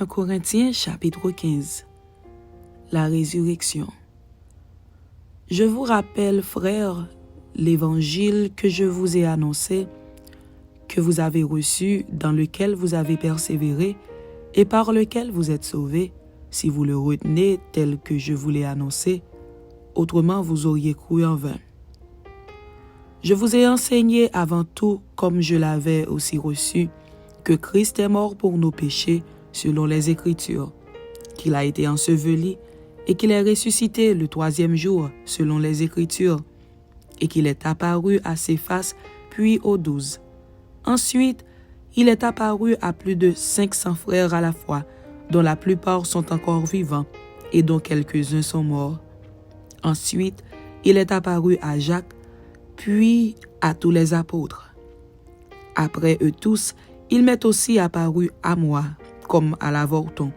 1 Corinthiens chapitre 15. La résurrection. Je vous rappelle, frères, l'évangile que je vous ai annoncé, que vous avez reçu, dans lequel vous avez persévéré et par lequel vous êtes sauvés, si vous le retenez tel que je vous l'ai annoncé, autrement vous auriez cru en vain. Je vous ai enseigné avant tout, comme je l'avais aussi reçu, que Christ est mort pour nos péchés selon les Écritures, qu'il a été enseveli et qu'il est ressuscité le troisième jour selon les Écritures, et qu'il est apparu à Céphas puis aux 12. Ensuite, il est apparu à plus de 500 frères à la fois, dont la plupart sont encore vivants et dont quelques-uns sont morts. Ensuite, il est apparu à Jacques, puis à tous les apôtres. Après eux tous, il m'est aussi apparu à moi, comme à l'avorton,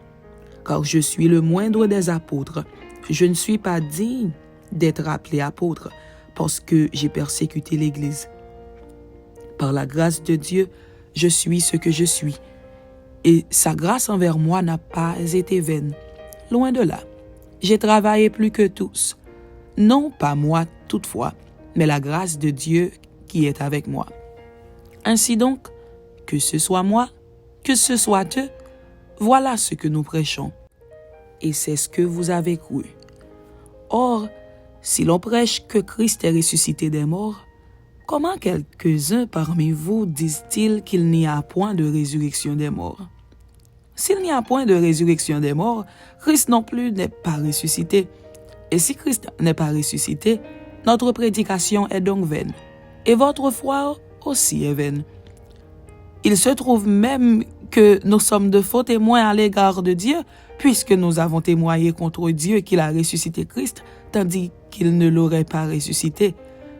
car je suis le moindre des apôtres. Je ne suis pas digne d'être appelé apôtre, parce que j'ai persécuté l'Église. Par la grâce de Dieu, je suis ce que je suis, et sa grâce envers moi n'a pas été vaine. Loin de là, j'ai travaillé plus que tous, non pas moi toutefois, mais la grâce de Dieu qui est avec moi. Ainsi donc, que ce soit moi, que ce soit eux, voilà ce que nous prêchons, et c'est ce que vous avez cru. Or, si l'on prêche que Christ est ressuscité des morts, comment quelques-uns parmi vous disent-ils qu'il n'y a point de résurrection des morts? S'il n'y a point de résurrection des morts, Christ non plus n'est pas ressuscité. Et si Christ n'est pas ressuscité, notre prédication est donc vaine, et votre foi aussi est vaine. Il se trouve même que nous sommes de faux témoins à l'égard de Dieu, puisque nous avons témoigné contre Dieu qu'il a ressuscité Christ, tandis qu'il ne l'aurait pas ressuscité,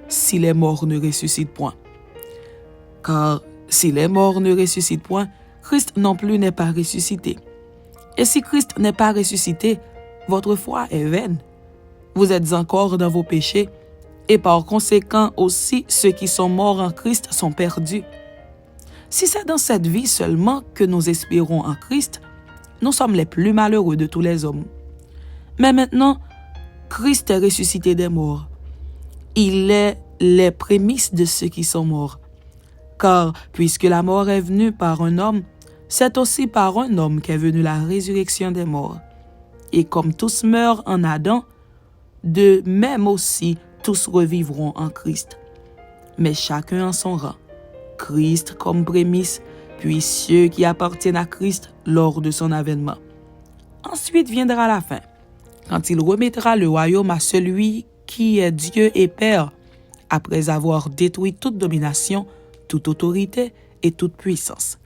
si les morts ne ressuscitent point. Car si les morts ne ressuscitent point, Christ non plus n'est pas ressuscité. Et si Christ n'est pas ressuscité, votre foi est vaine. Vous êtes encore dans vos péchés, et par conséquent aussi ceux qui sont morts en Christ sont perdus. Si c'est dans cette vie seulement que nous espérons en Christ, nous sommes les plus malheureux de tous les hommes. Mais maintenant, Christ est ressuscité des morts. Il est les prémices de ceux qui sont morts. Car puisque la mort est venue par un homme, c'est aussi par un homme qu'est venue la résurrection des morts. Et comme tous meurent en Adam, de même aussi tous revivront en Christ. Mais chacun en son rang. Christ comme prémisse, puis ceux qui appartiennent à Christ lors de son avènement. Ensuite viendra la fin, quand il remettra le royaume à celui qui est Dieu et Père, après avoir détruit toute domination, toute autorité et toute puissance.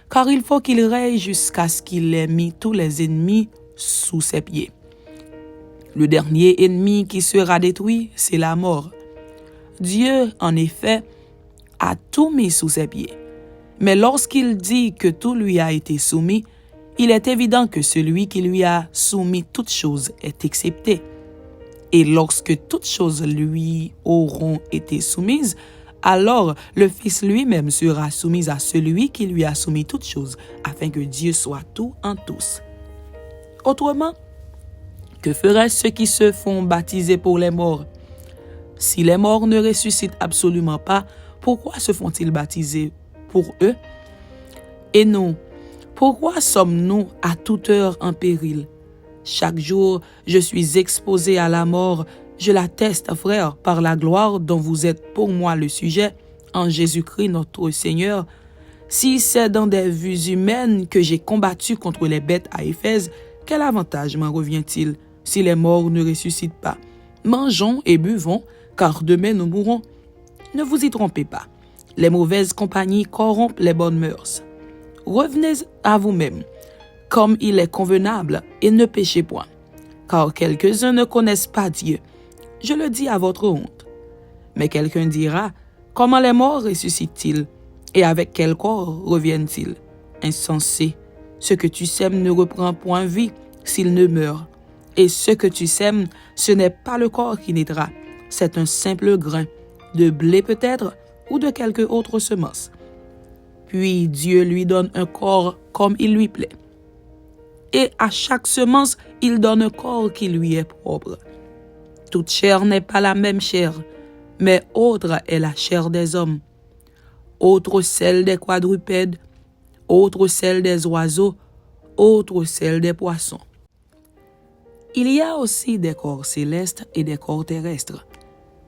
Car il faut qu'il règne jusqu'à ce qu'il ait mis tous les ennemis sous ses pieds. Le dernier ennemi qui sera détruit, c'est la mort. Dieu, en effet, a tout mis sous ses pieds. Mais lorsqu'il dit que tout lui a été soumis, il est évident que celui qui lui a soumis toutes choses est excepté. Et lorsque toutes choses lui auront été soumises, alors le Fils lui-même sera soumis à celui qui lui a soumis toutes choses, afin que Dieu soit tout en tous. Autrement, que feraient ceux qui se font baptiser pour les morts? Si les morts ne ressuscitent absolument pas, pourquoi se font-ils baptiser pour eux? Et nous, pourquoi sommes-nous à toute heure en péril? Chaque jour, je suis exposé à la mort. Je l'atteste, frère, par la gloire dont vous êtes pour moi le sujet, en Jésus-Christ notre Seigneur. Si c'est dans des vues humaines que j'ai combattu contre les bêtes à Éphèse, quel avantage m'en revient-il si les morts ne ressuscitent pas? Mangeons et buvons, car demain nous mourrons. Ne vous y trompez pas. Les mauvaises compagnies corrompent les bonnes mœurs. Revenez à vous-même, comme il est convenable, et ne péchez point. Car quelques-uns ne connaissent pas Dieu. Je le dis à votre honte. Mais quelqu'un dira, comment les morts ressuscitent-ils? Et avec quel corps reviennent-ils? Insensé, ce que tu sèmes ne reprend point vie s'il ne meurt. Et ce que tu sèmes, ce n'est pas le corps qui naîtra, c'est un simple grain, de blé peut-être, ou de quelque autre semence. Puis Dieu lui donne un corps comme il lui plaît. et à chaque semence, il donne un corps qui lui est propre. Toute chair n'est pas la même chair, mais autre est la chair des hommes, autre celle des quadrupèdes, autre celle des oiseaux, autre celle des poissons. Il y a aussi des corps célestes et des corps terrestres,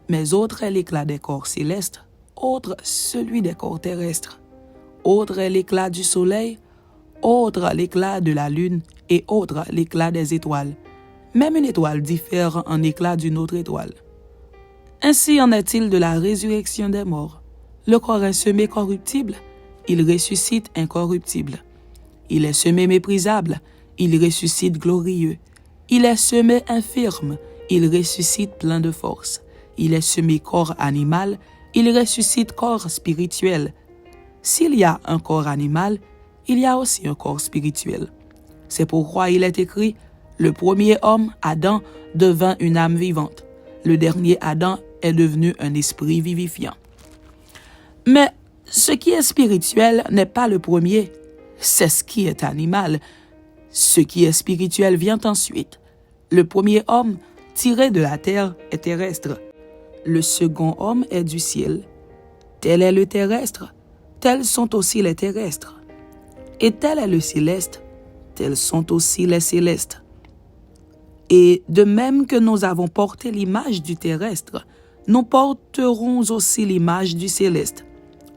mais autre est l'éclat des corps célestes, autre celui des corps terrestres, autre est l'éclat du soleil, autre l'éclat de la lune et autre l'éclat des étoiles. Même une étoile diffère en éclat d'une autre étoile. Ainsi en est-il de la résurrection des morts. Le corps est semé corruptible, il ressuscite incorruptible. Il est semé méprisable, il ressuscite glorieux. Il est semé infirme, il ressuscite plein de force. Il est semé corps animal, il ressuscite corps spirituel. S'il y a un corps animal, il y a aussi un corps spirituel. C'est pourquoi il est écrit, le premier homme, Adam, devint une âme vivante. Le dernier Adam est devenu un esprit vivifiant. Mais ce qui est spirituel n'est pas le premier, c'est ce qui est animal. Ce qui est spirituel vient ensuite. Le premier homme, tiré de la terre, est terrestre. Le second homme est du ciel. Tel est le terrestre, tels sont aussi les terrestres. Et tel est le céleste, tels sont aussi les célestes. Et de même que nous avons porté l'image du terrestre, nous porterons aussi l'image du céleste.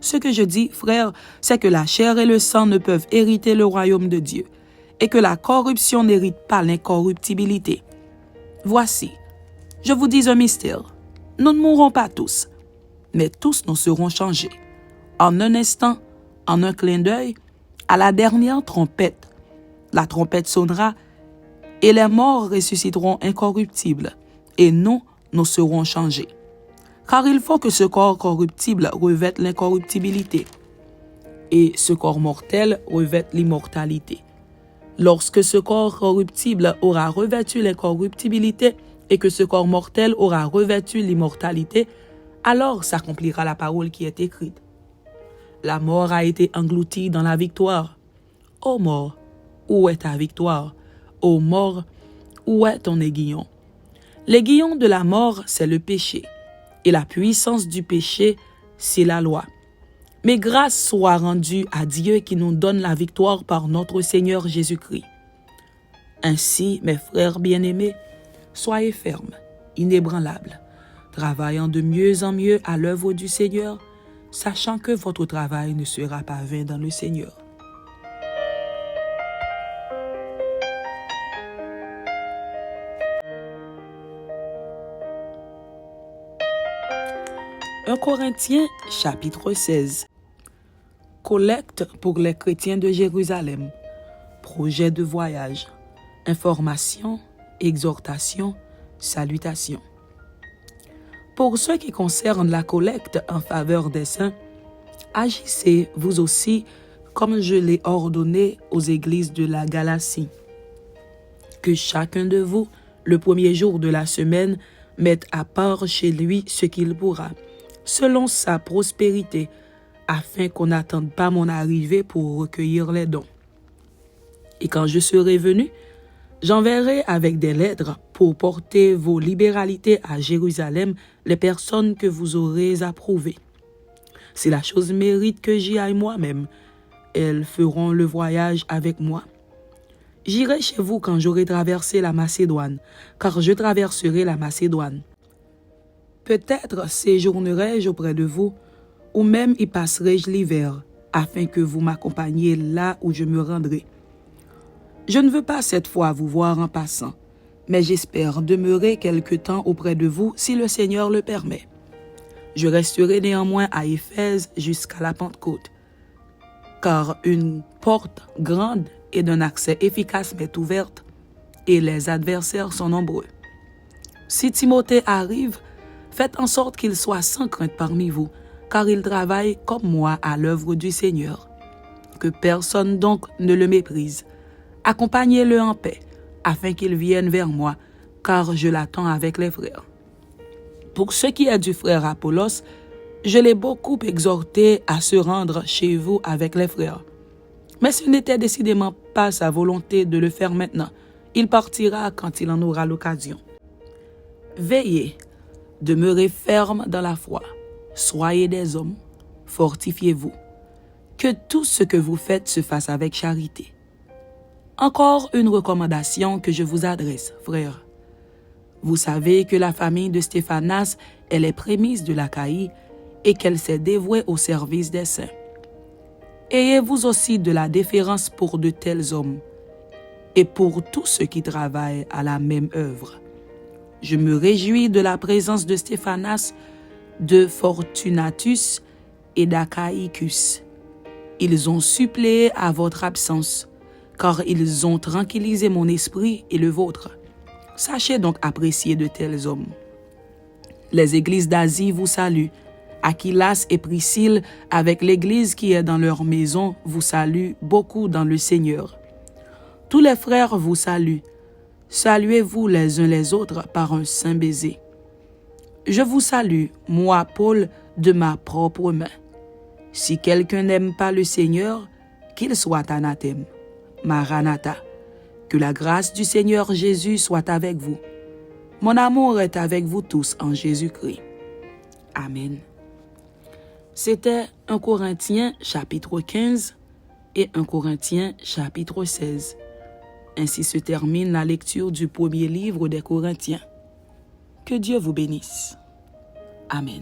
Ce que je dis, frères, c'est que la chair et le sang ne peuvent hériter le royaume de Dieu, et que la corruption n'hérite pas l'incorruptibilité. Voici, je vous dis un mystère. Nous ne mourrons pas tous, mais tous nous serons changés. En un instant, en un clin d'œil, à la dernière trompette. La trompette sonnera, et les morts ressusciteront incorruptibles, et nous serons changés. Car il faut que ce corps corruptible revête l'incorruptibilité, et ce corps mortel revête l'immortalité. Lorsque ce corps corruptible aura revêtu l'incorruptibilité, et que ce corps mortel aura revêtu l'immortalité, alors s'accomplira la parole qui est écrite. La mort a été engloutie dans la victoire. Ô mort, où est ta victoire? Ô mort, où est ton aiguillon? L'aiguillon de la mort, c'est le péché, et la puissance du péché, c'est la loi. Mais grâce soit rendue à Dieu qui nous donne la victoire par notre Seigneur Jésus-Christ. Ainsi, mes frères bien-aimés, soyez fermes, inébranlables, travaillant de mieux en mieux à l'œuvre du Seigneur, sachant que votre travail ne sera pas vain dans le Seigneur. « 1 Corinthiens, chapitre 16. Collecte pour les chrétiens de Jérusalem. Projet de voyage. Information, exhortation, salutation. Pour ce qui concerne la collecte en faveur des saints, agissez vous aussi comme je l'ai ordonné aux églises de la Galatie. Que chacun de vous, le premier jour de la semaine, mette à part chez lui ce qu'il pourra, selon sa prospérité, afin qu'on n'attende pas mon arrivée pour recueillir les dons. Et quand je serai venu, j'enverrai avec des lettres pour porter vos libéralités à Jérusalem les personnes que vous aurez approuvées. Si la chose mérite que j'y aille moi-même, elles feront le voyage avec moi. J'irai chez vous quand j'aurai traversé la Macédoine, car je traverserai la Macédoine. Peut-être séjournerai-je auprès de vous, ou même y passerai-je l'hiver, afin que vous m'accompagniez là où je me rendrai. Je ne veux pas cette fois vous voir en passant, mais j'espère demeurer quelque temps auprès de vous si le Seigneur le permet. Je resterai néanmoins à Éphèse jusqu'à la Pentecôte, car une porte grande et d'un accès efficace m'est ouverte, et les adversaires sont nombreux. Si Timothée arrive, faites en sorte qu'il soit sans crainte parmi vous, car il travaille comme moi à l'œuvre du Seigneur. Que personne donc ne le méprise. Accompagnez-le en paix, afin qu'il vienne vers moi, car je l'attends avec les frères. Pour ce qui est du frère Apollos, je l'ai beaucoup exhorté à se rendre chez vous avec les frères. Mais ce n'était décidément pas sa volonté de le faire maintenant. Il partira quand il en aura l'occasion. Veillez, demeurez fermes dans la foi. Soyez des hommes, fortifiez-vous. Que tout ce que vous faites se fasse avec charité. Encore une recommandation que je vous adresse, frères. Vous savez que la famille de Stéphanas est les prémices de l'Achaïe et qu'elle s'est dévouée au service des saints. Ayez-vous aussi de la déférence pour de tels hommes et pour tous ceux qui travaillent à la même œuvre. Je me réjouis de la présence de Stéphanas, de Fortunatus et d'Achaïcus. Ils ont suppléé à votre absence, car ils ont tranquillisé mon esprit et le vôtre. Sachez donc apprécier de tels hommes. Les églises d'Asie vous saluent. Aquilas et Priscille, avec l'église qui est dans leur maison, vous saluent beaucoup dans le Seigneur. Tous les frères vous saluent. Saluez-vous les uns les autres par un saint baiser. Je vous salue, moi, Paul, de ma propre main. Si quelqu'un n'aime pas le Seigneur, qu'il soit anathème. Maranatha. Que la grâce du Seigneur Jésus soit avec vous. Mon amour est avec vous tous en Jésus-Christ. Amen. C'était 1 Corinthiens chapitre 15 et 1 Corinthiens chapitre 16. Ainsi se termine la lecture du premier livre des Corinthiens. Que Dieu vous bénisse. Amen.